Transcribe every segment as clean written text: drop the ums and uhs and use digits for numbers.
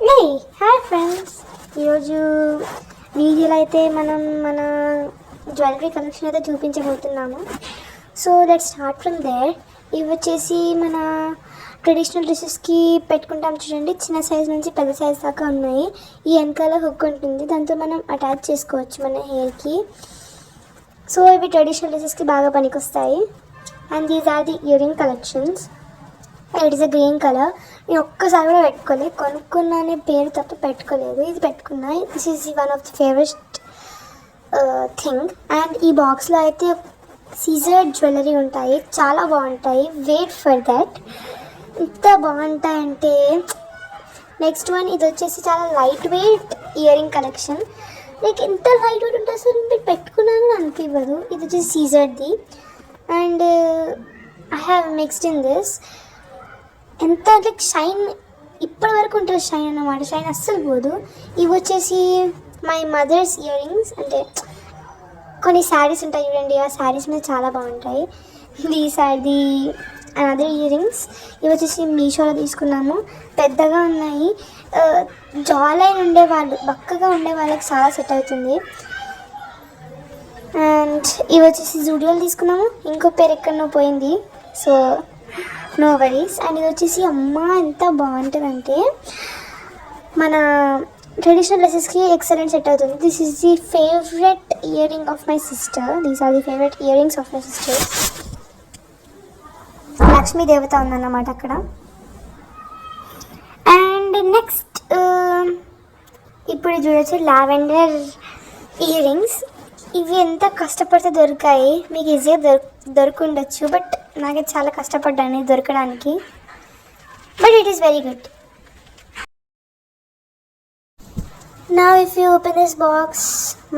Hey hi friends, ఈరోజు వీడియోలో అయితే మనం మన జ్యువెలరీ కలెక్షన్ అయితే చూపించబోతున్నాము. So let's start from there. ఇవి వచ్చేసి మన ట్రెడిషనల్ డ్రెస్సెస్కి పెట్టుకుంటాం చూడండి. చిన్న సైజ్ నుంచి పెద్ద సైజ్ దాకా ఉన్నాయి. ఈ వెనకాల హుక్ ఉంటుంది, దాంతో మనం అటాచ్ చేసుకోవచ్చు మన హెయిర్కి. సో ఇవి ట్రెడిషనల్ డ్రెస్సెస్కి బాగా పనికొస్తాయి. And these are the earring collections. It is a green colour. నేను ఒక్కసారి కూడా పెట్టుకోలేదు, కొనుక్కున్నా అనే పేరు తప్ప పెట్టుకోలేదు. ఇది పెట్టుకున్నా. This is one of the favourite thing. And ఈ బాక్స్లో అయితే సీజర్డ్ జ్యువెలరీ ఉంటాయి, చాలా బాగుంటాయి. Wait for that. ఎంత బాగుంటాయంటే నెక్స్ట్ వన్, ఇది వచ్చేసి చాలా light weight earring collection. Like ఎంత లైట్ వెయిట్ ఉంటుంది అసలు, మీరు పెట్టుకున్నాను అనిపించదు. ఇది వచ్చేసి సీజర్ది. And I have mixed in this. ఎంత లైక్ షైన్ ఇప్పటి వరకు ఉంటుంది షైన్ అన్నమాట. షైన్ అస్సలు పోదు. ఇవి వచ్చేసి మై మదర్స్ ఇయర్ రింగ్స్. అంటే కొన్ని శారీస్ ఉంటాయి చూడండి, ఆ శారీస్ మీద చాలా బాగుంటాయి. These are the another earrings. ఇవి వచ్చేసి మీషోలో తీసుకున్నాము. పెద్దగా ఉన్నాయి. జా లైన్ ఉండేవాళ్ళు, బక్కగా ఉండే వాళ్ళకి చాలా సెట్ అవుతుంది. అండ్ ఇవి వచ్చేసి జూడియోలో తీసుకున్నాము. ఇంకో పేరు ఎక్కడనో పోయింది, సో నో వరీస్. అండ్ ఇది వచ్చేసి అమ్మ ఎంత బాగుంటుందంటే మన ట్రెడిషనల్ డ్రెస్సెస్కి ఎక్సలెంట్ సెట్ అవుతుంది. This is the favourite earring of my sister. These are the favourite earrings of my sister. Lakshmi దేవత ఉందన్నమాట అక్కడ. అండ్ నెక్స్ట్ ఇప్పుడు చూడొచ్చు లావెండర్ ఇయర్ రింగ్స్. ఇవి ఎంత కష్టపడితే దొరికాయి, మీకు ఈజీగా దొరుకుండొచ్చు, బట్ నాకైతే చాలా కష్టపడ్డాను దొరకడానికి. But it is very good. నా if you open this box,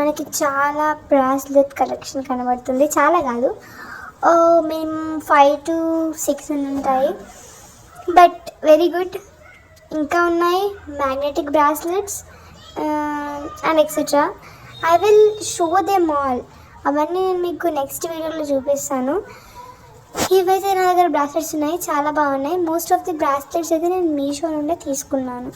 మనకి చాలా బ్రాస్లెట్ కలెక్షన్ కనబడుతుంది. చాలా కాదు, మినిమం 5 to 6 ఉంటాయి. But very good. ఇంకా ఉన్నాయి magnetic bracelets and etcetera. I will show them all. అవన్నీ నేను మీకు నెక్స్ట్ వీడియోలో చూపిస్తాను. ఇవైతే నా దగ్గర బ్రాస్లెట్స్ ఉన్నాయి, చాలా బాగున్నాయి. మోస్ట్ ఆఫ్ ది బ్రాస్లెట్స్ అయితే నేను మీషో నుండే తీసుకున్నాను.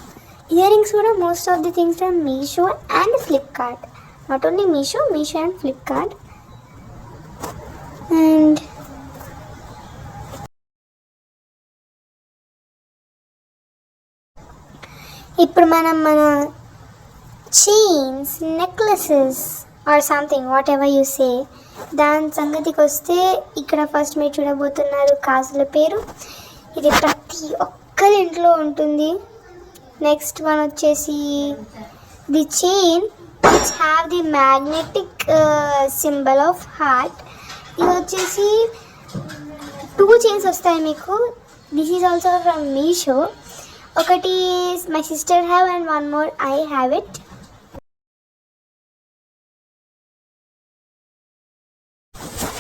ఇయర్ రింగ్స్ కూడా most of the things from Meesho and Flipkart. Not only Meesho and Flipkart. And ఇప్పుడు మనం మన chains, necklaces or something what ever you say, దాని సంగతికి వస్తే ఇక్కడ ఫస్ట్ మీరు చూడబోతున్నారు కాసుల పేరు. ఇది ప్రతి ఒక్కరి ఇంట్లో ఉంటుంది. నెక్స్ట్ వన్ వచ్చేసి the chain which have the magnetic symbol of heart. ఇది వచ్చేసి 2 చైన్స్ వస్తాయి మీకు. This is also from Meesho. ఒకటి my sister have and one more I have it.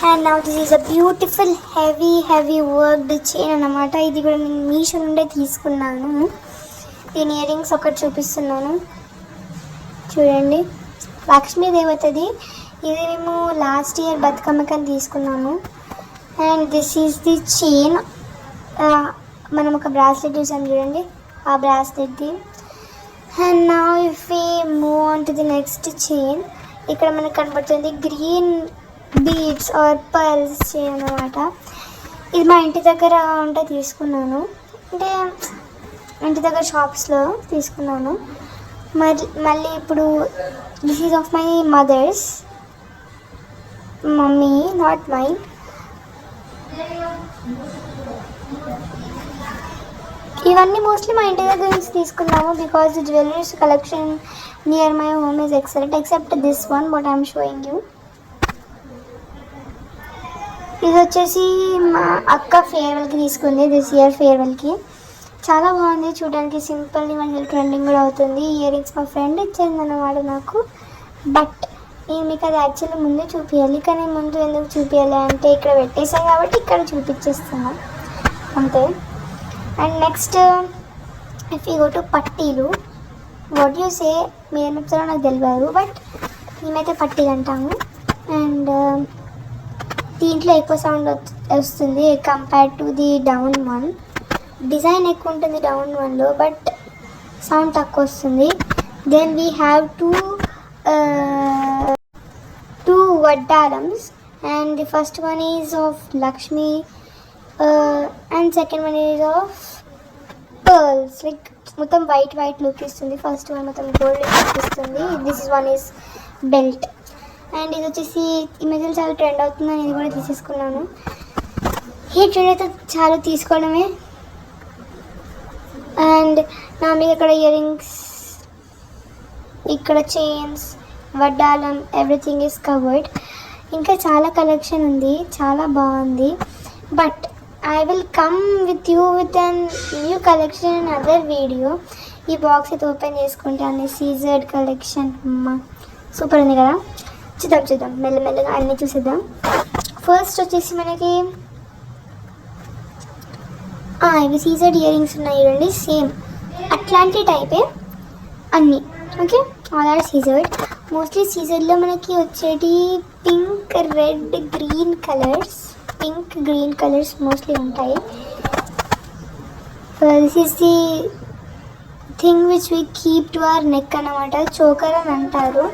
And now this is a beautiful heavy worked chain అన్నమాట. ఇది కూడా నేను మీషో నుండే తీసుకున్నాను. దీని ఇయర్ రింగ్స్ ఒకటి చూపిస్తున్నాను చూడండి. లక్ష్మీ దేవతది. ఇది మేము లాస్ట్ ఇయర్ బతుకమ్మకని తీసుకున్నాము. And this is the chain. మనం ఒక బ్రాస్లెట్ చూసాం చూడండి, ఆ బ్రాస్లెట్ది. And now if we move on to the next chain, ఇక్కడ మనకు కనబడుతుంది green beads or pearls chain అన్నమాట. ఇది మా ఇంటి దగ్గర ఉంటే తీసుకున్నాను, అంటే ఇంటి దగ్గర షాప్స్లో తీసుకున్నాను. మళ్ళీ ఇప్పుడు this is of my mother's, mummy, not mine. ఇవన్నీ మోస్ట్లీ మా ఇంటి దగ్గర నుంచి తీసుకున్నాము because the jewelleries collection near my home is excellent except this one but I'm showing you. ఇది వచ్చేసి మా అక్క ఫేర్వెల్కి తీసుకుంది, దిస్ ఇయర్ ఫేర్వెల్కి. చాలా బాగుంది చూడడానికి. సింపుల్ని మన ట్రెండింగ్ కూడా అవుతుంది. ఇయర్ రింగ్స్ మా ఫ్రెండ్ ఇచ్చిందన్నమాట నాకు. బట్ నేను మీకు అది యాక్చువల్లీ ముందే చూపించాలి, కానీ ముందు ఎందుకు చూపించాలి అంటే ఇక్కడ పెట్టేసాను కాబట్టి ఇక్కడ చూపించేస్తున్నాను అంతే. And next if you go to పట్టీలు, వాట్ యూ సే, మీరు ఏం చెప్తారో నాకు తెలియదు, బట్ మేమైతే పట్టీలు అంటాము. అండ్ దీంట్లో ఎక్కువ సౌండ్ వస్తుంది compare to the down one. Design ఎక్కువ ఉంటుంది డౌన్ వన్లో, బట్ సౌండ్ తక్కువ వస్తుంది. దెన్ వీ హ్యావ్ టూ వడ్డాలమ్స్ and the first one is of Lakshmi and second one is of pearls. Like మొత్తం వైట్ లుక్ ఇస్తుంది. ఫస్ట్ వన్ మొత్తం గోల్డ్ లుక్ ఇస్తుంది. This one is belt. And ఇది వచ్చేసి ఈ మధ్యలో చాలా ట్రెండ్ అవుతుందని ఇది కూడా తీసేసుకున్నాను. ఈ ట్రెండ్ అయితే చాలా తీసుకోవడమే. అండ్ నా మీద ఇక్కడ ఇయర్ రింగ్స్, ఇక్కడ చైన్స్, వడ్డాలం, ఎవ్రీథింగ్ ఈస్ కవర్డ్. ఇంకా చాలా కలెక్షన్ ఉంది, చాలా బాగుంది. But I will come with you with a new collection in another video. ఈ బాక్స్ అయితే ఓపెన్ చేసుకుంటాను. సీజర్డ్ కలెక్షన్ అమ్మ సూపర్ ఉంది కదా. చూద్దాం మెల్లమెల్లగా అన్నీ చూసేద్దాం. ఫస్ట్ వచ్చేసి మనకి ఇవి సీజర్డ్ ఇయర్ రింగ్స్ ఉన్నాయి చూడండి, సేమ్ అట్లాంటి టైపే అన్నీ. ఓకే, ఆల్ ఆర్ సీజర్డ్. మోస్ట్లీ సీజర్డ్లో మనకి వచ్చేటి pink, red, green colours mostly ఉంటాయి. This is the thing which we keep to our neck అన్నమాట. చోకర్ అని అంటారు.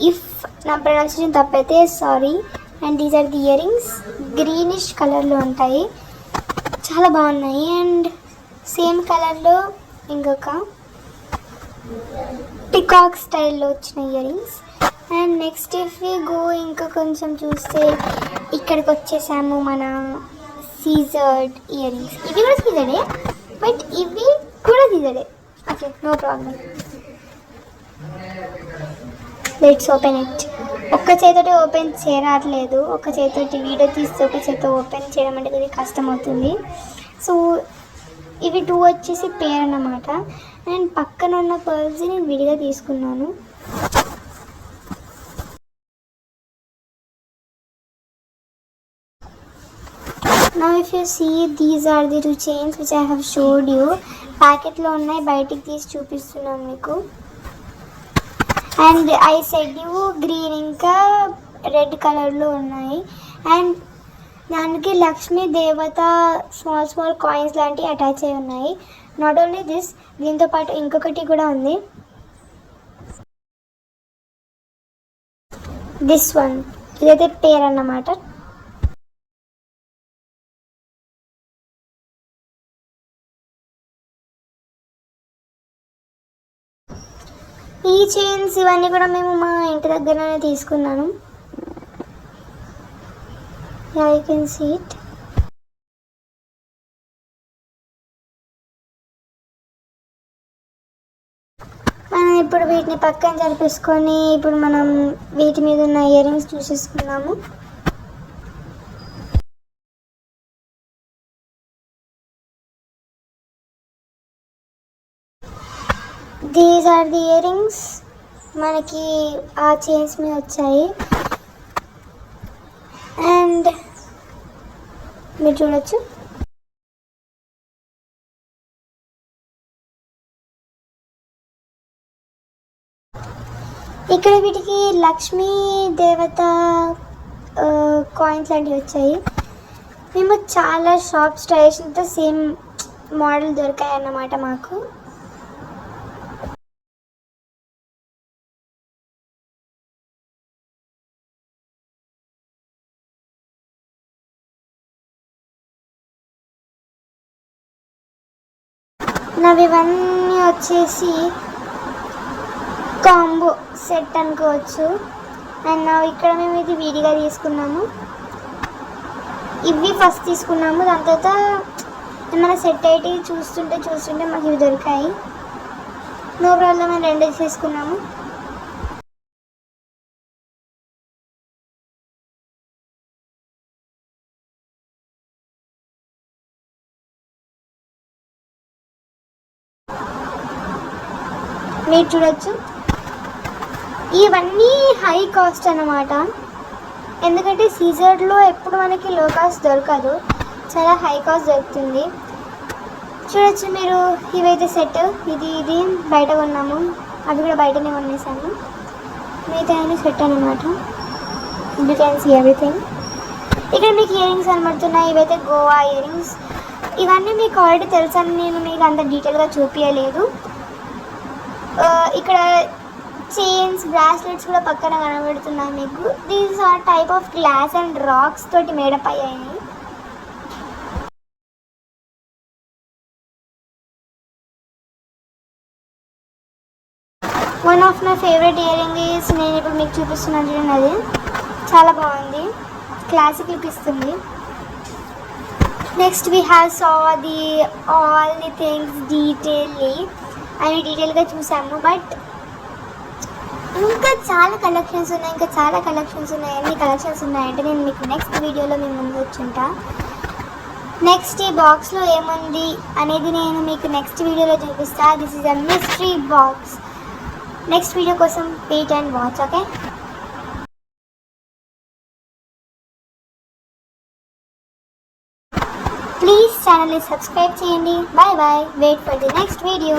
ఇఫ్ నా ప్రొనౌన్సియేషన్ తప్పైతే sorry. And these are the earrings. Greenish కలర్లో ఉంటాయి, చాలా బాగున్నాయి. అండ్ సేమ్ కలర్లో ఇంకొక పికాక్ స్టైల్లో వచ్చిన earrings. And next if we go ఇంకా కొంచెం చూస్తే ఇక్కడికి వచ్చేసాము మన సీజర్డ్ ఇయర్ రింగ్స్. ఇవి కూడా సీజర్డే, బట్ ఇవి కూడా సీజర్డే. Okay, no problem. Let's open it. ఒక్క చేతితో ఓపెన్ చేయరాట్లేదు. ఒక చేతితో వీడియో తీస్తే ఒక చేతితో ఓపెన్ చేయడం అంటే ఇది కష్టం అవుతుంది. సో ఇవి 2 వచ్చేసి పేర్ అన్నమాట. అండ్ పక్కన ఉన్న పర్ల్స్ నేను విడిగా తీసుకున్నాను. Now if you see, these are the 2 chains which I have showed you. ప్యాకెట్లో ఉన్నాయి, బయటికి తీసి చూపిస్తున్నాను మీకు. And I said you green ఇంకా రెడ్ కలర్లో ఉన్నాయి. అండ్ దానికి లక్ష్మీ దేవత స్మాల్ కాయిన్స్ లాంటివి అటాచ్ అయి ఉన్నాయి. నాట్ ఓన్లీ దిస్, దీంతో పాటు ఇంకొకటి కూడా ఉంది. దిస్ వన్, ఇదైతే పేర్ అన్నమాట. ఈ చైన్స్ ఇవన్నీ కూడా మేము మా ఇంటి దగ్గరనే తీసుకున్నాను. You can see it. మనం ఇప్పుడు వీటిని పక్కన జరిపేసుకొని ఇప్పుడు మనం వీటి మీద ఉన్న ఇయర్ రింగ్స్ చూసేసుకున్నాము. These are the earrings మనకి ఆ చైన్స్ మీద వచ్చాయి. అండ్ మీరు చూడొచ్చు, ఇక్కడ వీటికి లక్ష్మీ దేవత కాయిన్స్ లాంటివి వచ్చాయి. మేము చాలా షాప్స్ ట్రై చేసినంత సేమ్ మోడల్ దొరికాయి అన్నమాట మాకు. నావి ఇవన్నీ వచ్చేసి కాంబో సెట్ అనుకోవచ్చు. అండ్ నా ఇక్కడ మేము ఇది విడిగా తీసుకున్నాము. ఇవి ఫస్ట్ తీసుకున్నాము, దాని తర్వాత ఏమైనా సెట్ అయ్యి చూస్తుంటే మాకు ఇవి దొరికాయి. నో ప్రాబ్లం అని 2 తీసుకున్నాము. మీరు చూడొచ్చు, ఇవన్నీ హై కాస్ట్ అన్నమాట. ఎందుకంటే సీజర్లో ఎప్పుడు మనకి లో కాస్ట్ దొరకదు, చాలా హై కాస్ట్ దొరుకుతుంది. చూడొచ్చు మీరు, ఇవైతే సెట్, ఇది బయట కొన్నాము, అవి కూడా బయటనే కొనేసాము. మిగతా అన్ని సెట్ అన్నమాట. You can see everything. ఇక్కడ మీకు ఇయర్ రింగ్స్ కనబడుతున్నాయి, ఇవైతే గోవా ఇయర్ రింగ్స్. ఇవన్నీ మీకు ఆల్రెడీ తెలుసని నేను మీకు అంత డీటెయిల్గా చూపించలేదు. ఇక్కడ చైన్స్ బ్రాస్లెట్స్ కూడా పక్కన కనబడుతున్నాయి మీకు. These are type of glass and rocks తోటి మేడప్ అయ్యాయి. One of my favourite earring is నేను ఇప్పుడు మీకు చూపిస్తున్నాను చూడండి, అది చాలా బాగుంది, క్లాసిక్ లుక్ ఇస్తుంది. Next we have saw all the things అవి డీటెయిల్గా చూసాము. బట్ ఇంకా చాలా కలెక్షన్స్ ఉన్నాయి, ఎన్ని కలెక్షన్స్ ఉన్నాయంటే నేను మీకు నెక్స్ట్ వీడియోలో మేము ముందు వచ్చుంటా. నెక్స్ట్ ఈ బాక్స్లో ఏముంది అనేది నేను మీకు నెక్స్ట్ వీడియోలో చూపిస్తా. This is a mystery box. Next video కోసం wait and watch. Okay, please ఛానల్ని సబ్స్క్రైబ్ చేయండి. Bye bye, wait for the next video.